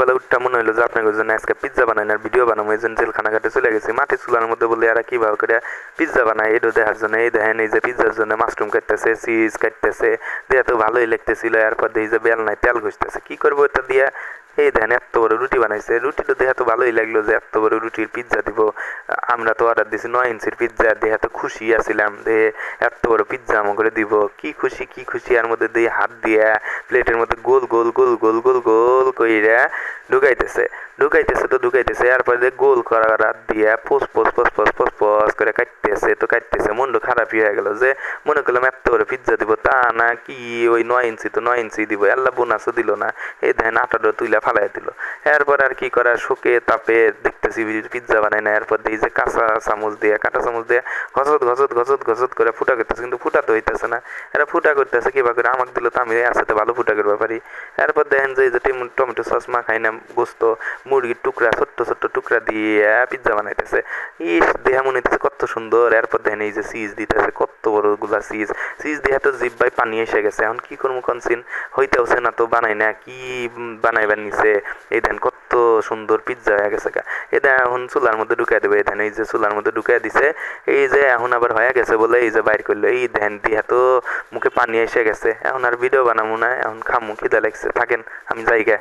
বেলা উঠটা মনে হলো যে আপনার জন্য আজকে পিৎজা বানাই আর ভিডিও বানাবো, এই জন্য জেলখানা ঘাটে চলে গেছি। মাটির চুলার মধ্যে বলে এরা কিভাবে করে পিৎজা বানায় এটা দেখার জন্য। এই দেখেন এই যে পিৎজার জন্য মাশরুম কাটতেছে, চিজ কাটতেছে, দেয়া তো ভালোই লাগতেছিল। এরপর দেখি যে বেল নাই তেল ঘষতেছে, কি করবো এটা দিয়া। এই দেখেন এত বড় রুটি বানাইছে, রুটিটা দেখা তো ভালোই লাগলো যে এত বড় রুটির পিৎজা দিব। আমরা তো অর্ডার দিছি 9 ইঞ্চির পিৎজা, দেখা তো খুশি আছিলাম যে এত বড় পিৎজা আমাকে দিব। কি খুশি কি খুশি, এর মধ্যে দিয়ে হাত দিয়া প্লেটের মধ্যে গোল গোল গোল গোল গোল গোল কইরা ঢুকাইতেছে ঢুকাইতেছে তো ঢুকাইতেছে। এরপর যে গোল করা রাত দিয়া পোস পোস পোস পোস পোস পোস করে কাটতেছে তো কাটতেছে। মনটা খারাপই হয়ে গেল যে মনে করলাম এত বড় পিৎজা দিব, তা না কি ওই 9 ইঞ্চি তো 9 ইঞ্চি দিব, আল্লাহ বোনাসও দিল না। এই দেখেন আটাটা তুইলা ফালাই দিল। এরপর আর কি করা, শোকে তাপে দেখতেছি পিৎজা বানাই না। এরপর দেখি যে কাঁচা চামচ দিয়ে কাঁটা চামচ দিয়ে ঘসত ঘসত ঘসত ঘসত করে ফুটা করতেছে, কিন্তু ফুটা তো হইতেছে না। এরা ফুটা করতেছে কিবা করে, আমাকে দিল তো আমি আসাতে ভালো ফুটা করতে পারি। এরপর দেখেন যে এই যে টমেটো সস মাখাই না গোস্ত, মুরগির টুকরা ছোট্ট ছোট্ট টুকরা দিয়ে পিৎজা বানাইতেছে। ইস দেহা মনে হইতেছে কত সুন্দর। এরপর দেখেন এই যে চিজ দিতেছে, কত বড় গুলা চিজ। চিজ দিয়ে তো জিভ ভাই পানি এসে গেছে। এখন কি করবো কনসিন হইতেছে না তো বানাই না, কি বানাইবার নিছে। এই দেন কত সুন্দর পিৎজা হয়ে গেছে। এই দেন এখন চুলার মধ্যে ঢুকাই দেবে। এই দেন এই যে চুলার মধ্যে ঢুকাই দিছে। এই যে এখন আবার হয়ে গেছে বলে এই যে বাইর করলো। এই দেন দিয়ে তো মুখে পানি এসে গেছে। এখন আর ভিডিও বানাবো না, এখন খামু, খিদা লাগছে। থাকেন আমি যাই গে।